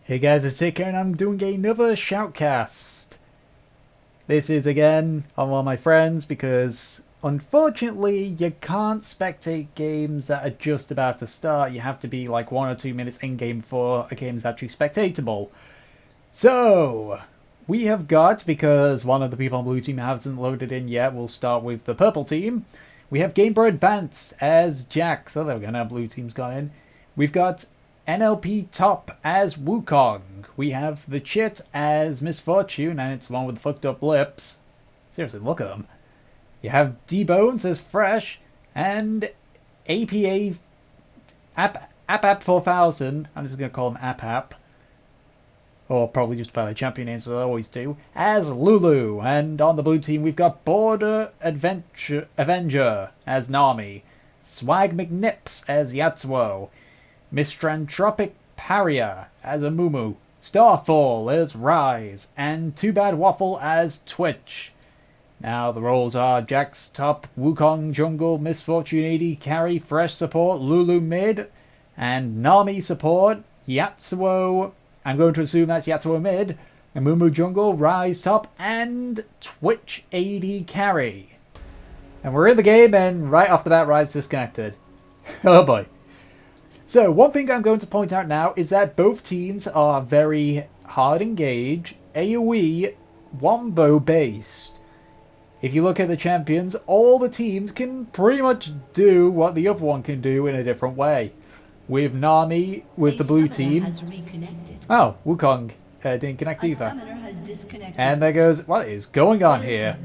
Hey guys, it's Tick here and I'm doing another Shoutcast. This is again on one of my friends because unfortunately you can't spectate games that are just about to start. You have to be like 1 or 2 minutes in game before a game is actually spectatable. So, we have got, because one of the people on blue team hasn't loaded in yet, we'll start with the purple team. We have Game Boy Advance as Jack, so there we go, now blue team's gone in. We've got NLP Top as Wukong. We have the Chit as Misfortune, and it's the one with the fucked up lips. Seriously, look at them. You have D-Bones as Fresh, and APA App 4000. I'm just going to call him App. Or probably just by the champion names, as I always do, as Lulu. And on the blue team, we've got Border Avenger as Nami, Swag McNips as Yatsuo, Mistranthropic Paria as Amumu, Starfall as Rise, and Too Bad Waffle as Twitch. Now the roles are Jax top, Wukong jungle, Misfortune AD carry, Fresh support, Lulu mid, and Nami support, Yatsuo, I'm going to assume that's Yatsuo mid, Amumu jungle, Rise top, and Twitch AD carry. And we're in the game, and right off the bat, Rise disconnected. Oh boy. So, one thing I'm going to point out now is that both teams are very hard engage, AoE, wombo based. If you look at the champions, all the teams can pretty much do what the other one can do in a different way. With Nami, with the blue team. Oh, Wukong didn't connect either. And there goes, what is going on here?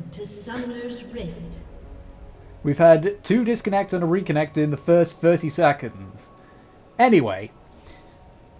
We've had 2 disconnects and a reconnect in the first 30 seconds. Anyway,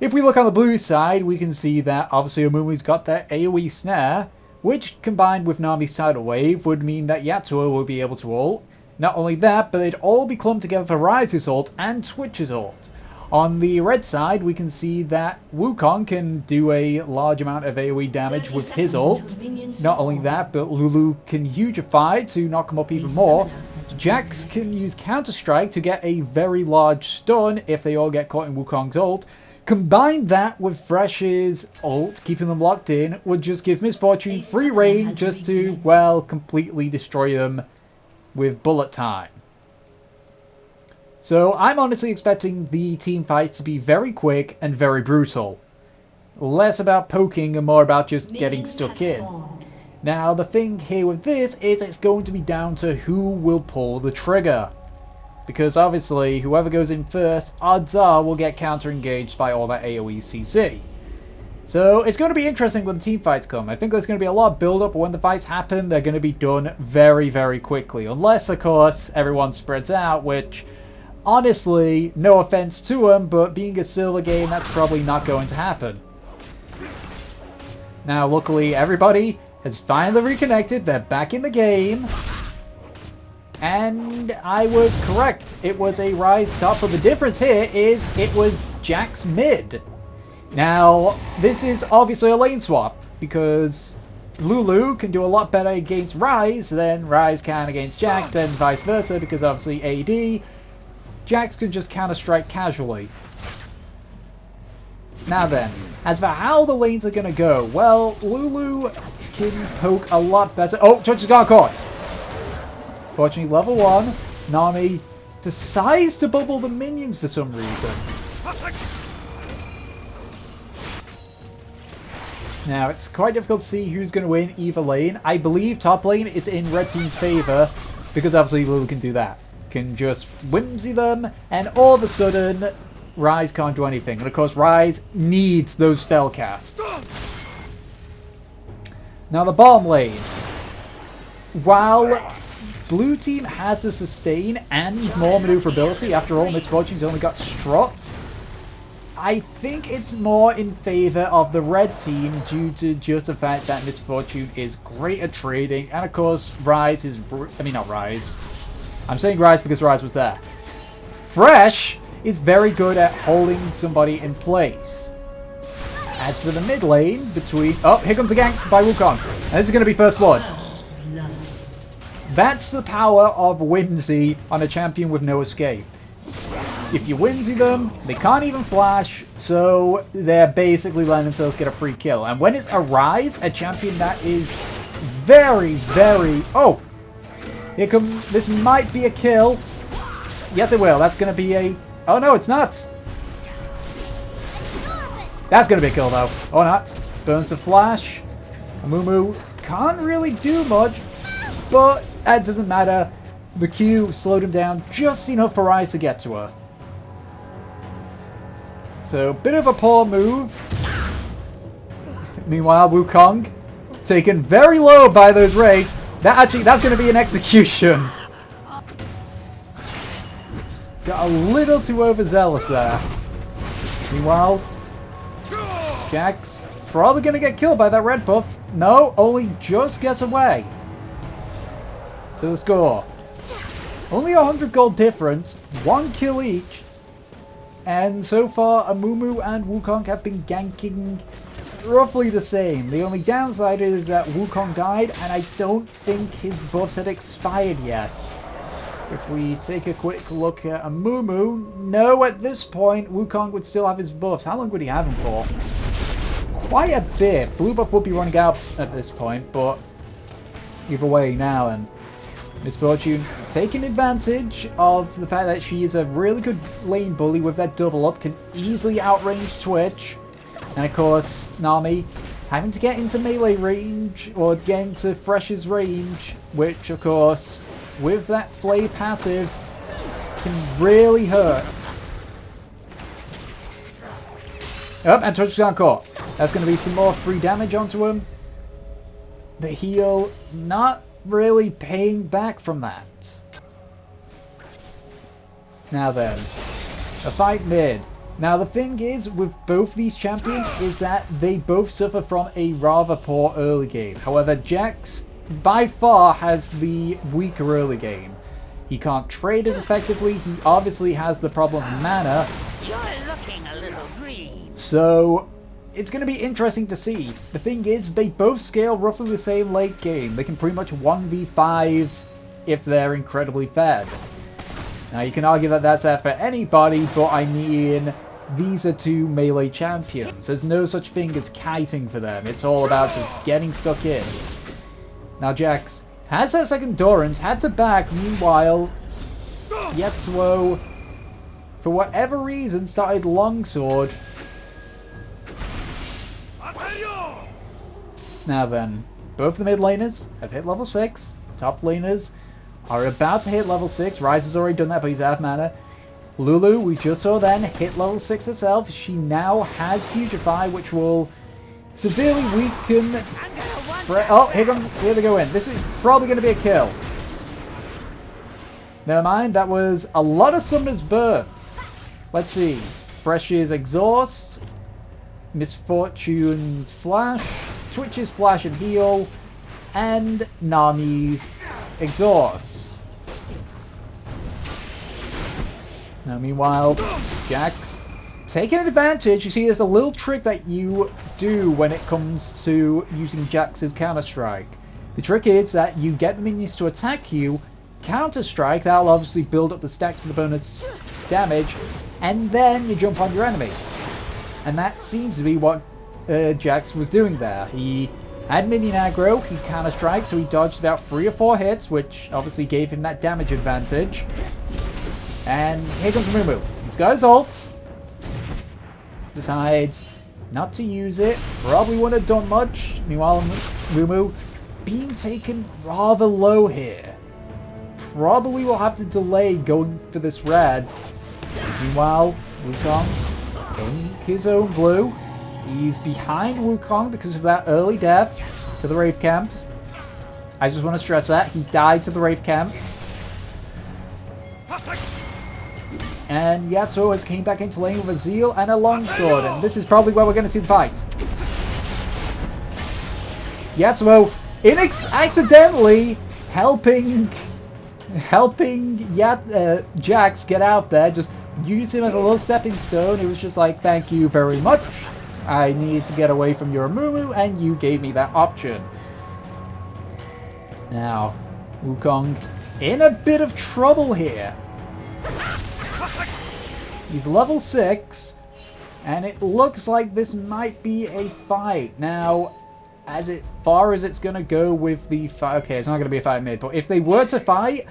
if we look on the blue side, we can see that obviously Amumu's got that AoE snare, which combined with Nami's tidal wave would mean that Yatsuo will be able to ult. Not only that, but they'd all be clumped together for Rise's ult and Twitch's ult. On the red side, we can see that Wukong can do a large amount of AoE damage with his ult. Not only that, but Lulu can hugify to knock him up even more. Jax can use Counter-Strike to get a very large stun if they all get caught in Wukong's ult. Combine that with Fresh's ult, keeping them locked in, would just give Misfortune free reign just to, well, completely destroy them with bullet time. So I'm honestly expecting the team fights to be very quick and very brutal. Less about poking and more about just getting stuck in. Now, the thing here with this is it's going to be down to who will pull the trigger. Because obviously, whoever goes in first, odds are will get counter-engaged by all that AoE CC. So, it's going to be interesting when the team fights come. I think there's going to be a lot of build-up, but when the fights happen, they're going to be done very, very quickly. Unless, of course, everyone spreads out, which, honestly, no offense to them, but being a silver game, that's probably not going to happen. Now, luckily, everybody has finally reconnected. They're back in the game. And I was correct. It was a Rise top, but the difference here is it was Jax mid. Now, this is obviously a lane swap, because Lulu can do a lot better against Rise than Rise can against Jax, and vice versa, because obviously AD, Jax can just Counter-Strike casually. Now then, as for how the lanes are going to go, well, Lulu can poke a lot better. Oh, Twitch has got caught! Fortunately, level 1, Nami decides to bubble the minions for some reason. Now, it's quite difficult to see who's going to win either lane. I believe top lane is in red team's favour, because obviously Lulu can do that. Can just whimsy them, and all of a sudden, Rise can't do anything. And of course, Rise needs those spell casts. Now, the bottom lane. While blue team has the sustain and more maneuverability, after all, Misfortune's only got Strut, I think it's more in favour of the red team due to just the fact that Misfortune is great at trading, and of course, Rise is... I mean, not Rise. I'm saying Rise because Rise was there. Fresh is very good at holding somebody in place. As for the mid lane, between... Oh, here comes a gank by Wukong. And this is going to be first blood. That's the power of whimsy on a champion with no escape. if you whimsy them, they can't even flash, so they're basically letting themselves get a free kill. And when it's Arise, a champion that is very, very... Oh! Here comes... This might be a kill. Yes, it will. That's going to be a... Oh, no, it's not. That's going to be a kill, though. Or not. Burns the flash. Amumu can't really do much, but that doesn't matter. The Q slowed him down just enough for Rise to get to her. So, bit of a poor move. Meanwhile, Wukong taken very low by those raves. That's going to be an execution. Got a little too overzealous there. Meanwhile, Jax probably going to get killed by that red buff. No, only just gets away. To the score. Only 100 gold difference, 1 kill each. And so far, Amumu and Wukong have been ganking roughly the same. The only downside is that Wukong died, and I don't think his buffs had expired yet. If we take a quick look at Amumu, no, at this point, Wukong would still have his buffs. How long would he have them for? Quite a bit. Blue buff would be running out at this point, but either way now, and Miss Fortune taking advantage of the fact that she is a really good lane bully with that double up, can easily outrange Twitch. And of course, Nami having to get into melee range, or get into Fresh's range, which of course, with that Flay passive, can really hurt. Oh, and Twitch got caught. That's going to be some more free damage onto him. The heal not really paying back from that. Now then, a fight mid. Now the thing is with both these champions is that they both suffer from a rather poor early game. However, Jax by far has the weaker early game. He can't trade as effectively. He obviously has the problem of mana. You're looking a little green. So it's going to be interesting to see. The thing is, they both scale roughly the same late game. They can pretty much 1v5 if they're incredibly fed. Now, you can argue that that's for anybody, but I mean, these are two melee champions. There's no such thing as kiting for them. It's all about just getting stuck in. Now, Jax has her second Dorans, had to back. Meanwhile, Yetsuo, for whatever reason, started longsword. Now then, both the mid laners have hit level 6. Top laners are about to hit level 6. Ryze has already done that, but he's out of mana. Lulu, we just saw then, hit level 6 herself. She now has Fugify, which will severely weaken... Oh, here they go in. This is probably going to be a kill. Never mind, that was a lot of Summoner's Burn. Let's see. Fresh's Exhaust. Misfortune's Flash. Twitch's Flash and Heal. And Nami's Exhaust. Now, meanwhile, Jax taking advantage. You see, there's a little trick that you do when it comes to using Jax's Counter-Strike. The trick is that you get the minions to attack you, Counter-Strike, that'll obviously build up the stacks for the bonus damage, and then you jump on your enemy. And that seems to be what Jax was doing there. He had minion aggro, he Counter-Strike, so he dodged about 3 or 4 hits, which obviously gave him that damage advantage. And here comes Mumu. He's got his ult. Decides not to use it. Probably wouldn't have done much. Meanwhile, Mumu being taken rather low here. Probably will have to delay going for this red. Meanwhile, Wukong in his own blue. He's behind Wukong because of that early death to the Wraith Camp. I just want to stress that. He died to the Wraith Camp. And Yatsuo has came back into lane with a Zeal and a Longsword, and this is probably where we're going to see the fight. Yatsuo accidentally helping Jax get out there, just use him as a little stepping stone. It was just like, thank you very much. I need to get away from your Mumu, and you gave me that option. Now, Wukong in a bit of trouble here. He's level 6. And it looks like this might be a fight. Now, as far as it's going to go with the fight... Okay, it's not going to be a fight mid. But if they were to fight,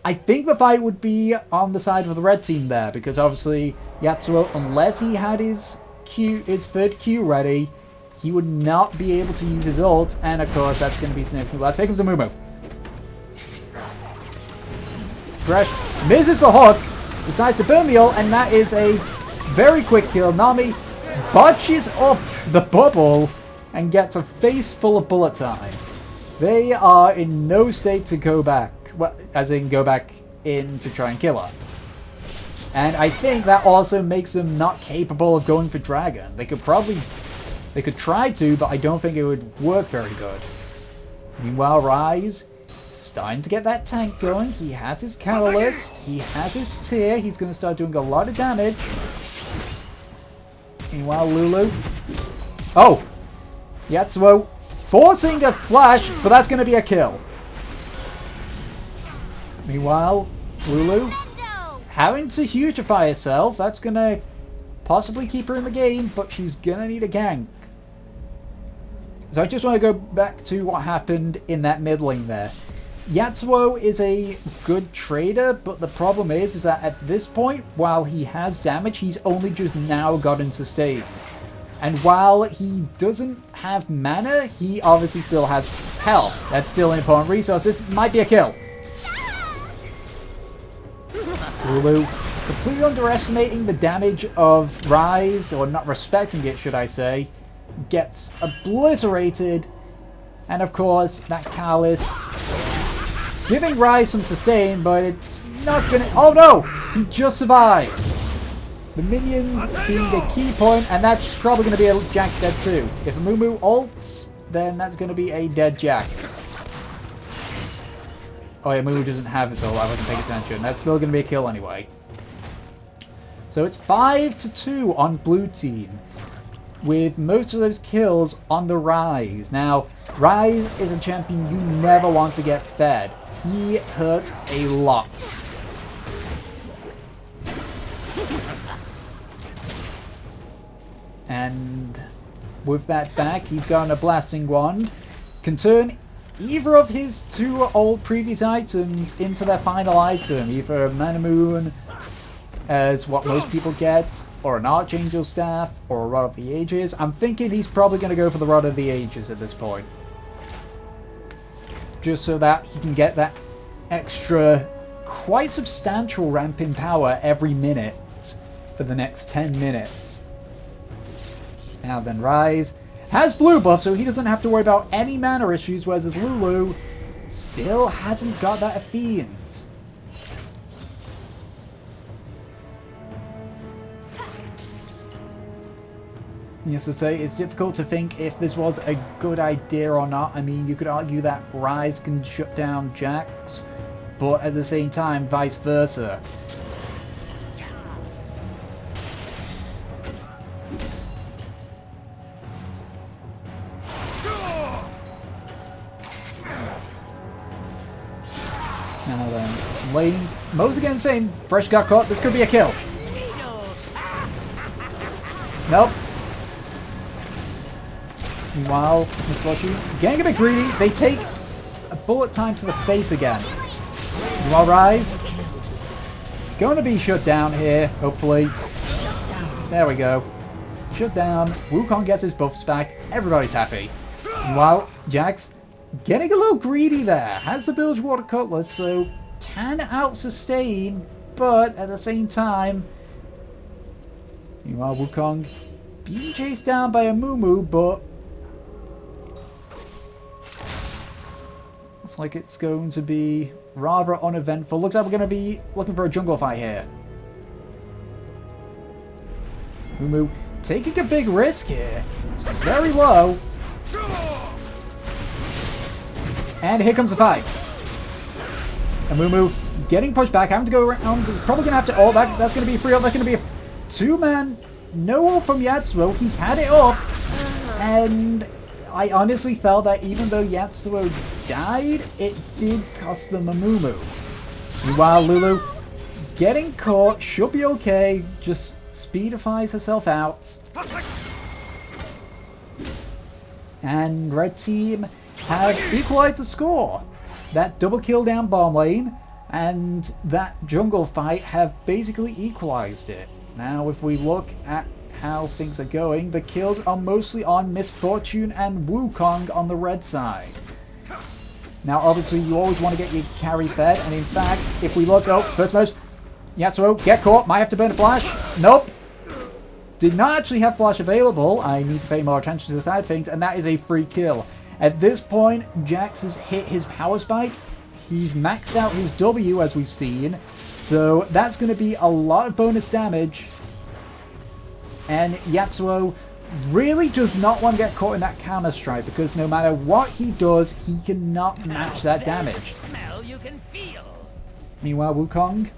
I think the fight would be on the side of the red team there. Because obviously, Yasuo, unless he had his third Q ready, he would not be able to use his ult. And of course, that's going to be significant. Let's take him to Mumu. Thresh misses the hook, decides to burn the ult, and that is a very quick kill. Nami botches up the bubble and gets a face full of bullet time. They are in no state to go back. Well, as in go back in to try and kill her. And I think that also makes them not capable of going for Dragon. They could try to, but I don't think it would work very good. Meanwhile, Rise starting to get that tank going. He has his Catalyst. He has his Tear. He's going to start doing a lot of damage. Meanwhile, Lulu. Oh! Yasuo forcing a flash, but that's going to be a kill. Meanwhile, Lulu having to hugify herself. That's going to possibly keep her in the game, but she's going to need a gank. So I just want to go back to what happened in that mid lane there. Yasuo is a good trader, but the problem is that at this point, while he has damage, he's only just now gotten sustain. And while he doesn't have mana, he obviously still has health. That's still an important resource. This might be a kill. Lulu completely underestimating the damage of Rise, or not respecting it, should I say. Gets obliterated. And of course, that Callus giving Rise some sustain, but it's not gonna... Oh no! He just survived! The minions being a key point, and that's probably gonna be a Jax dead too. If Mumu ults, then that's gonna be a dead Jax. Oh yeah, Mumu doesn't have his ult, I wasn't paying attention. That's still gonna be a kill anyway. So it's 5-2 on blue team, with most of those kills on the Rise. Now, Rise is a champion you never want to get fed. He hurts a lot. And with that back, he's got a Blasting Wand. Can turn either of his two old previous items into their final item. Either a Mana Moon, as what most people get, or an Archangel Staff, or a Rod of the Ages. I'm thinking he's probably going to go for the Rod of the Ages at this point. Just so that he can get that extra, quite substantial ramp in power every minute for the next 10 minutes. Now then, Rise has blue buff, so he doesn't have to worry about any mana issues, whereas Lulu still hasn't got that Fiends. Yes, to say, it's difficult to think if this was a good idea or not. I mean, you could argue that Rise can shut down Jax, but at the same time, vice versa. Now then, lanes. Mo's again same. Fresh got caught. This could be a kill. Nope. Meanwhile, Misfortune getting a bit greedy. They take a bullet time to the face again. Meanwhile, Rise going to be shut down here, hopefully. There we go. Shut down. Wukong gets his buffs back. Everybody's happy. Meanwhile, Jax getting a little greedy there. Has the Bilgewater Cutlass, so can out-sustain, but at the same time... Meanwhile, Wukong being chased down by a Mumu, but... Looks like it's going to be rather uneventful. Looks like we're going to be looking for a jungle fight here. Mumu taking a big risk here. It's very low. And here comes the fight. And Mumu getting pushed back, having to go around. He's probably going to have to ult. That's going to be a free ult. That's going to be a two-man. No ult from Yasuo. He had it up. And I honestly felt that even though Yasuo died, it did cost them a Mumu. Meanwhile, Lulu getting caught. Should be okay. Just speedifies herself out. And red team have equalized the score. That double kill down bomb lane and that jungle fight have basically equalized it. Now if we look at how things are going, the kills are mostly on Misfortune and Wukong on the red side. Now obviously you always want to get your carry fed, and in fact if we look, oh, first most, Yasuo, get caught, might have to burn a flash, nope. Did not actually have flash available. I need to pay more attention to the side of things, and that is a free kill. At this point, Jax has hit his power spike. He's maxed out his W, as we've seen. So that's going to be a lot of bonus damage. And Yasuo really does not want to get caught in that counter strike, because no matter what he does, he cannot match that damage. Smell you can feel. Meanwhile, Wukong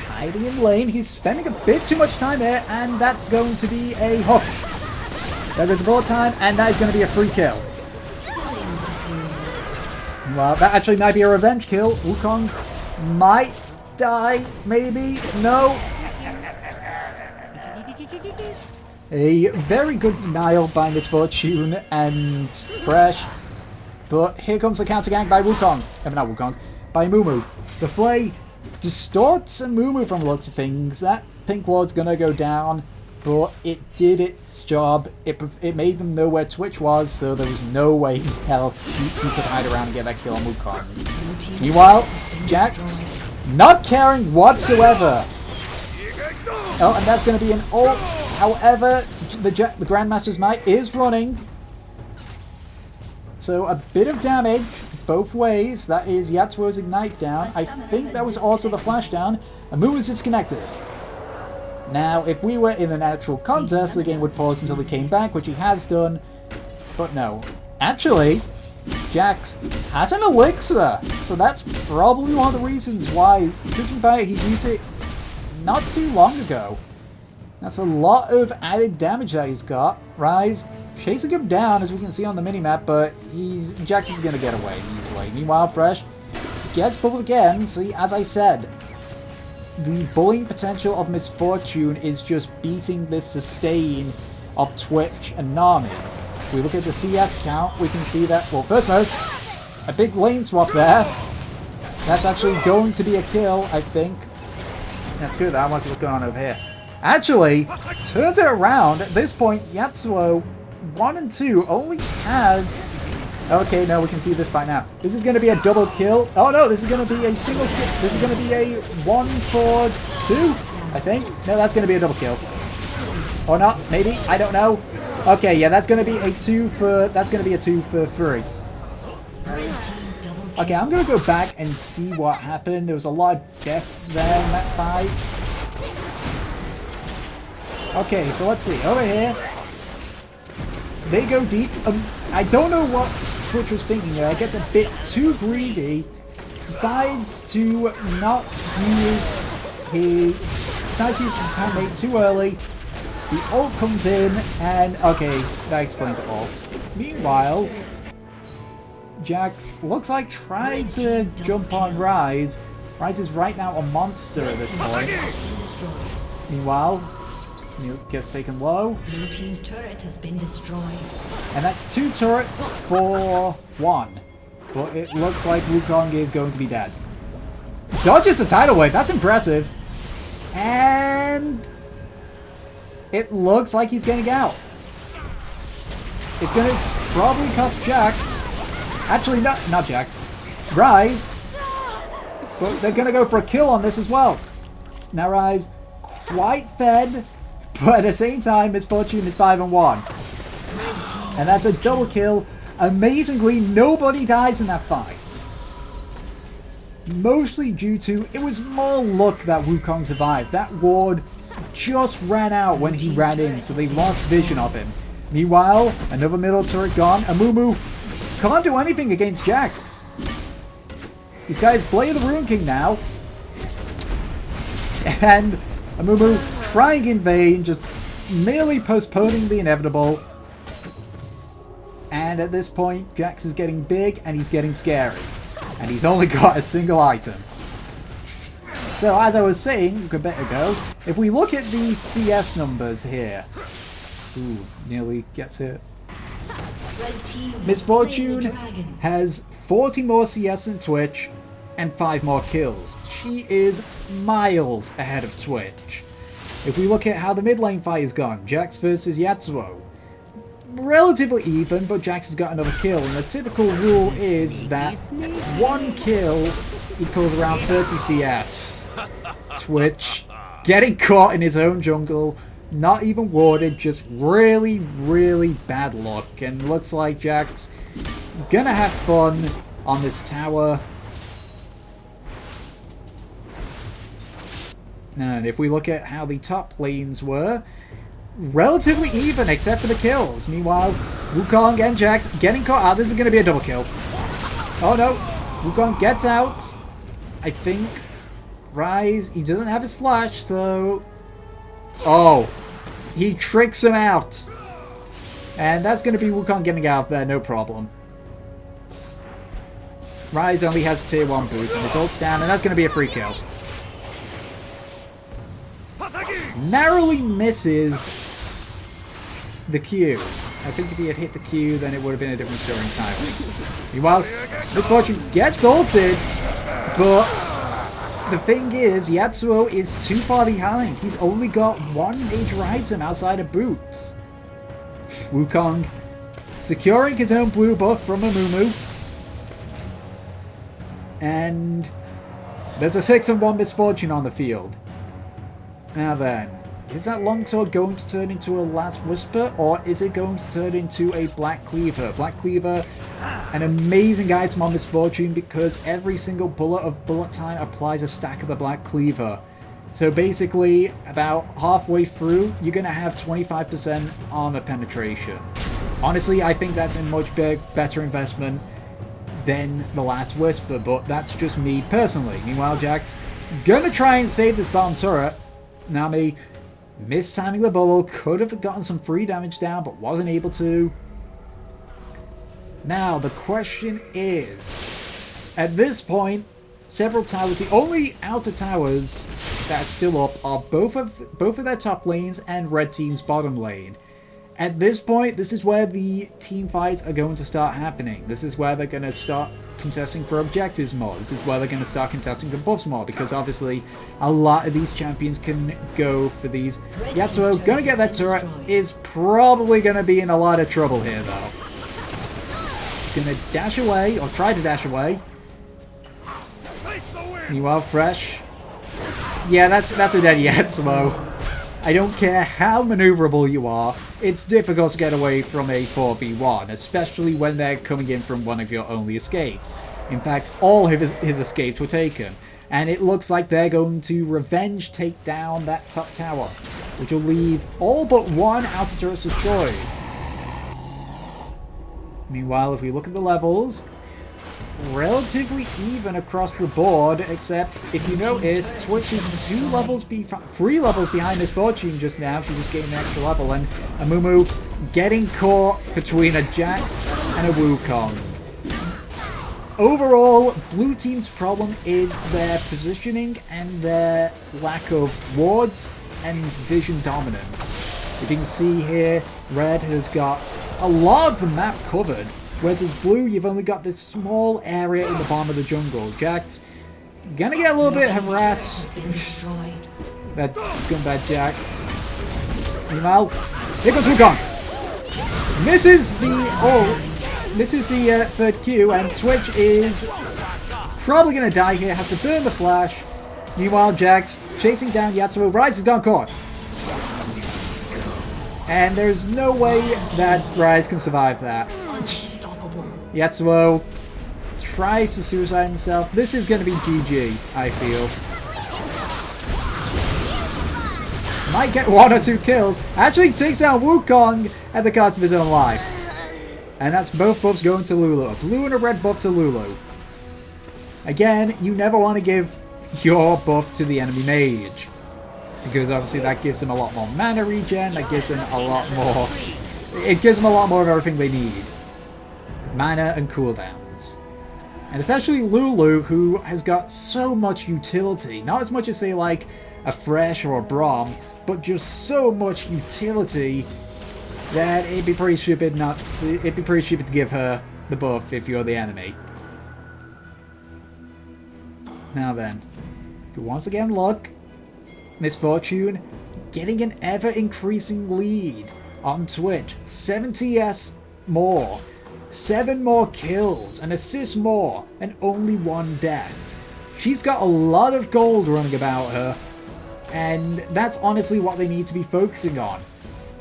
hiding in lane. He's spending a bit too much time there, and that's going to be a hook. There goes the bullet time, and that is going to be a free kill. Well, that actually might be a revenge kill. Wukong might die, maybe. No. A very good denial by Misfortune and Fresh. But here comes the counter gank by Wukong. Not Wukong, by Mumu. The Flay distorts a Mumu from the looks of things. That pink ward's gonna go down, but it did its job. It made them know where Twitch was, so there was no way in hell he could hide around and get that kill on Wukong. Meanwhile, Jax not caring whatsoever. Oh, and that's going to be an ult. However, the Grandmaster's Might is running. So a bit of damage both ways. That is Yasuo's Ignite down. I think that was also the flash down. And Mu is disconnected. Now, if we were in an actual contest, the game would pause until he came back, which he has done. But no. Actually, Jax has an elixir. So that's probably one of the reasons why, judging by it, he used it not too long ago. That's a lot of added damage that he's got. Rise chasing him down, as we can see on the minimap, but Jax is going to get away easily. Meanwhile, Fresh gets pulled again. See, as I said, the bullying potential of Misfortune is just beating the sustain of Twitch and Nami. If we look at the CS count, we can see that, well, first most, a big lane swap there. That's actually going to be a kill, I think. That's good. I want to see what's going on over here. Actually, turns it around. At this point, Yasuo 1 and 2 only has... Okay, no, we can see this by now. This is going to be a double kill. Oh no, this is going to be a single kill. This is going to be a 1 for 2, I think. No, that's going to be a double kill. Or not, maybe. I don't know. Okay, yeah, that's going to be a 2 for... That's going to be a 2 for 3. Okay, I'm going to go back and see what happened. There was a lot of death there in that fight. Okay, so let's see. Over here, they go deep. I don't know what Twitch was thinking here. It gets a bit too greedy. Decides to not use his... Decides to use his handmade too early. The ult comes in, and... Okay, that explains it all. Meanwhile, Jax looks like trying to jump on Rise. Rise is right now a monster at this point. Meanwhile, gets taken low. Blue team's turret has been destroyed. And that's 2 turrets for 1. But it looks like Wukong is going to be dead. Dodges the tidal wave, that's impressive. And it looks like he's getting out. It's going to probably cost Jax. Actually, not Jax. Rise. But they're going to go for a kill on this as well. Now Rise quite fed, but at the same time, Misfortune is 5 and 1. And that's a double kill. Amazingly, nobody dies in that fight. Mostly due to, it was more luck that Wukong survived. That ward just ran out when he ran in, so they lost vision of him. Meanwhile, another middle turret gone. Amumu can't do anything against Jax. These guys play the Ruin King now. And Amumu trying in vain, just merely postponing the inevitable. And at this point, Jax is getting big and he's getting scary. And he's only got a single item. So as I was saying a bit ago, if we look at the CS numbers here, ooh, nearly gets hit. Red team has Miss slain the Fortune dragon. has 40 more CS than Twitch and 5 more kills. She is miles ahead of Twitch. If we look at how the mid lane fight has gone, Jax versus Yasuo, relatively even, but Jax has got another kill, and the typical rule is that 1 kill equals around 30 CS. Twitch getting caught in his own jungle, not even warded, just really, really bad luck, and looks like Jax gonna have fun on this tower. And if we look at how the top lanes were, relatively even except for the kills. Meanwhile, Wukong and Jax getting caught out. This is going to be a double kill. Oh no, Wukong gets out. I think Rise, he doesn't have his flash, so... Oh, he tricks him out. And that's going to be Wukong getting out there, no problem. Rise only has tier 1 boots and his ult's down, and that's going to be a free kill. Narrowly misses the Q. I think if he had hit the Q, then it would have been a different story entirely. Meanwhile, Miss Fortune gets ulted, but the thing is, Yasuo is too far behind. He's only got 1 major item outside of boots. Wukong securing his own blue buff from Amumu. And there's a 6-1 Miss Fortune on the field. Now then, is that longsword going to turn into a last whisper, or is it going to turn into a black cleaver? Black cleaver, an amazing item on Miss Fortune because every single bullet of bullet time applies a stack of the black cleaver. So basically, about halfway through, you're going to have 25% armor penetration. Honestly, I think that's a much better investment than the last whisper, but that's just me personally. Meanwhile, Jax gonna try and save this bottom turret. Nami mistiming the bubble, could have gotten some free damage down, but wasn't able to. Now, the question is, at this point, several towers, the only outer towers that are still up are both of their top lanes and red team's bottom lane. At this point, this is where the team fights are going to start happening. This is where they're going to start contesting for objectives more. This is where they're going to start contesting for buffs more, because obviously a lot of these champions can go for these. Yasuo going to get that turret, is probably going to be in a lot of trouble here though. Going to dash away, or try to dash away. Meanwhile, Fresh. Yeah, that's a dead Yasuo. I don't care how maneuverable you are, it's difficult to get away from a 4v1, especially when they're coming in from one of your only escapes. In fact, all of his escapes were taken, and it looks like they're going to revenge take down that top tower, which will leave all but 1 outer turret destroyed. Meanwhile, if we look at the levels, relatively even across the board, except if you notice, Twitch is 3 levels behind Miss Fortune just now. She just gained an extra level, and Amumu getting caught between a Jax and a Wukong. Overall, blue team's problem is their positioning and their lack of wards and vision dominance. You can see here, red has got a lot of the map covered, whereas as blue, you've only got this small area in the bottom of the jungle. Jax gonna get a little bit harassed. That scumbag Jax. Meanwhile, here goes Wukong. Misses the ult, misses the 3rd Q, and Twitch is probably gonna die here. Has to burn the flash. Meanwhile, Jax chasing down Yasuo. Rise has gone caught. And there's no way that Rise can survive that. Yasuo tries to suicide himself. This is going to be GG, I feel. Might get 1 or 2 kills. Actually takes out Wukong at the cost of his own life. And that's both buffs going to Lulu. A blue and a red buff to Lulu. Again, you never want to give your buff to the enemy mage, because obviously that gives them a lot more mana regen, that gives them a lot more... It gives them a lot more of everything they need. Mana and cooldowns. And especially Lulu, who has got so much utility. Not as much as, say, like a Thresh or a Braum, but just so much utility that it'd be pretty stupid to give her the buff if you're the enemy. Now then, once again, luck, misfortune, getting an ever-increasing lead on Twitch. 70s more, 7 more kills, an assist more, and only 1 death. She's got a lot of gold running about her, and that's honestly what they need to be focusing on.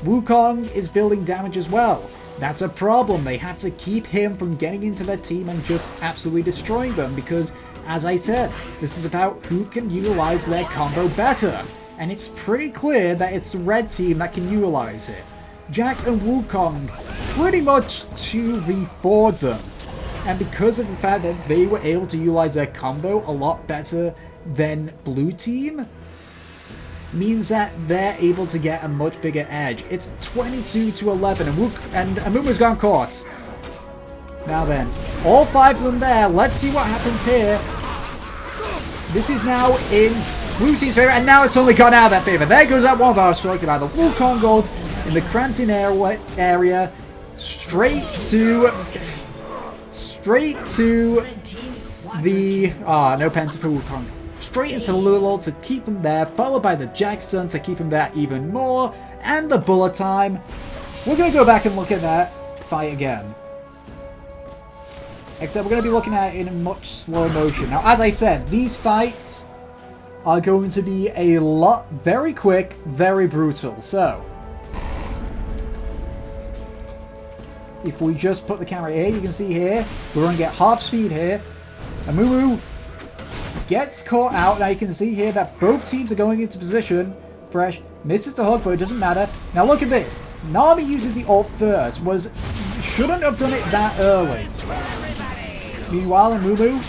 Wukong is building damage as well. That's a problem. They have to keep him from getting into their team and just absolutely destroying them because, as I said, this is about who can utilize their combo better. And it's pretty clear that it's the red team that can utilize it. Jax and Wukong pretty much 2v4'd them. And because of the fact that they were able to utilize their combo a lot better than blue team, means that they're able to get a much bigger edge. It's 22-11 and Amumu's gone caught. Now then, all 5 of them there. Let's see what happens here. This is now in blue team's favor, and now it's only gone out of their favor. There goes that one bar strike by the Wukong gold in the Crampton area. Straight to the no penta for Wukong. Straight into Lulu to keep him there, followed by the Jackson to keep him there even more, and the bullet time. We're going to go back and look at that fight again. Except we're going to be looking at it in much slower motion. Now, as I said, these fights are going to be a lot, very quick, very brutal. So, if we just put the camera here, you can see here, we're going to get half speed here. Amumu gets caught out. Now you can see here that both teams are going into position. Fresh misses the hook, but it doesn't matter. Now look at this. Nami uses the ult first. Shouldn't have done it that early. Meanwhile, Amumu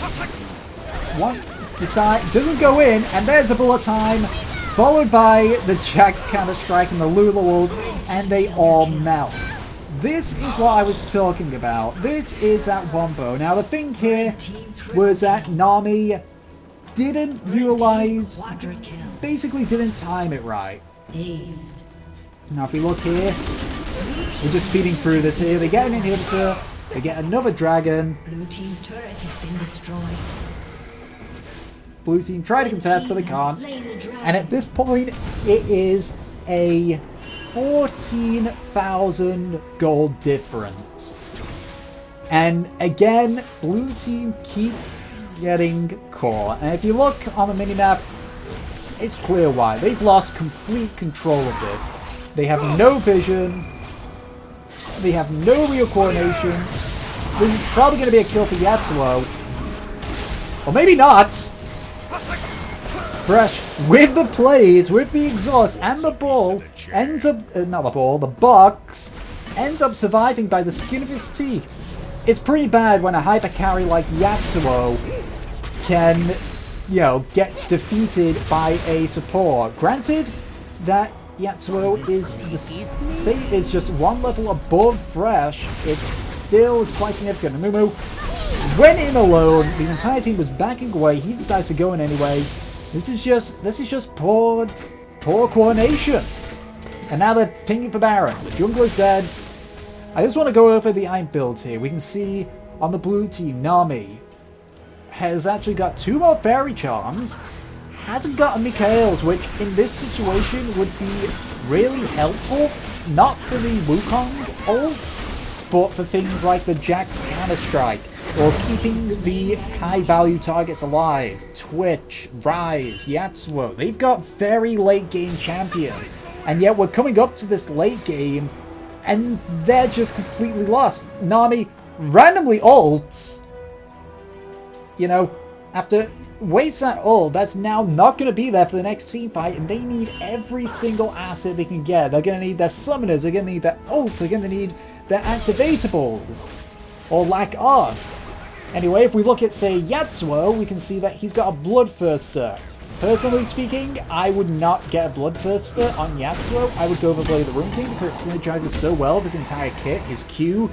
doesn't go in, and there's a bullet time, followed by the Jax counter-strike and the Lulu ult, and they all melt. This is what I was talking about. This is that wombo. Now the thing here was that Nami didn't utilize, basically didn't time it right. Now if we look here, we're just speeding through this here. They get an inhibitor, they get another dragon. Blue team's turret has been destroyed. Blue team try to contest, but they can't. And at this point, it is a 14,000 gold difference. And again, blue team keep getting caught. And if you look on the minimap, it's clear why. They've lost complete control of this. They have no vision. They have no real coordination. This is probably going to be a kill for Yatsuo. Or maybe not. Fresh with the plays, with the exhaust, and the ball ends up, not the ball, the box ends up surviving by the skin of his teeth. It's pretty bad when a hyper carry like Yatsuo can, you know, get defeated by a support. Granted that Yatsuo is just one level above Fresh, it's still quite significant. Amumu went in alone. The entire team was backing away. He decides to go in anyway. This is just poor coordination. And now they're pinging for Baron. The jungler's dead. I just want to go over the item builds here. We can see on the blue team, Nami has actually got 2 more fairy charms. Hasn't got a Mikael's, which in this situation would be really helpful. Not for the Wukong ult, but for things like the Jax counter-strike, or keeping the high-value targets alive. Twitch, Rise, Yatsuo. They've got very late-game champions. And yet we're coming up to this late game, and they're just completely lost. Nami randomly ults. You know, after waste that ult, that's now not going to be there for the next team fight, and they need every single asset they can get. They're going to need their summoners, they're going to need their ults, they're going to need their activatables. Or lack of. Anyway, if we look at, say, Yatsuo, we can see that he's got a Bloodthirster. Personally speaking, I would not get a Bloodthirster on Yatsuo. I would go over Blade of the Rune King because it synergizes so well with his entire kit. His Q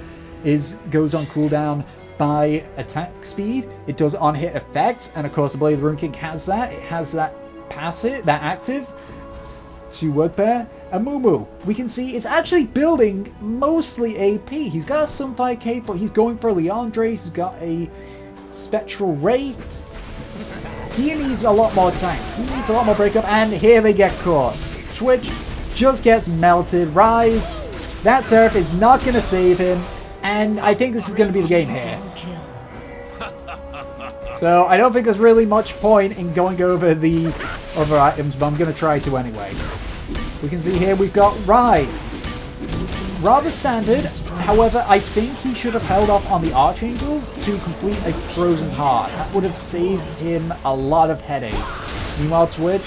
goes on cooldown by attack speed. It does on-hit effects, and of course the Blade of the Rune King has that. It has that passive, that active, to word pair. And Mumu, we can see, is actually building mostly AP. He's got a Sunfire Cape, but he's going for Leandre. He's got a Spectral Wraith. He needs a lot more tank. He needs a lot more breakup, and here they get caught. Twitch just gets melted. Rise, that Seraph is not going to save him, and I think this is going to be the game here. So I don't think there's really much point in going over the other items, but I'm going to try to anyway. We can see here we've got Rise. Rather standard, however, I think he should have held off on the Archangels to complete a Frozen Heart. That would have saved him a lot of headaches. Meanwhile, Twitch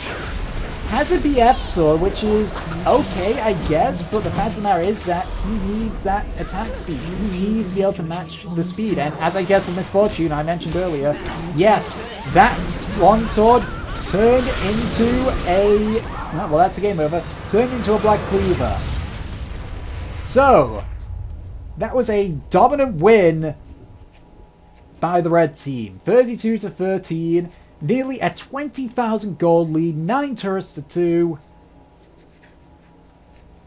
has a BF sword, which is okay, I guess, but the fact of the matter is that he needs that attack speed. He needs to be able to match the speed, and as I guess with Misfortune, I mentioned earlier, yes, that longsword turned into a... well, that's a game over. Turned into a Black Cleaver. So, that was a dominant win by the red team. 32-13. Nearly a 20,000 gold lead. 9 turrets to 2.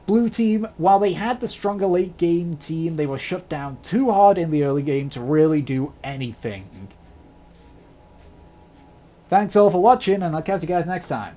Blue team, while they had the stronger late game team, they were shut down too hard in the early game to really do anything. Thanks all for watching, and I'll catch you guys next time.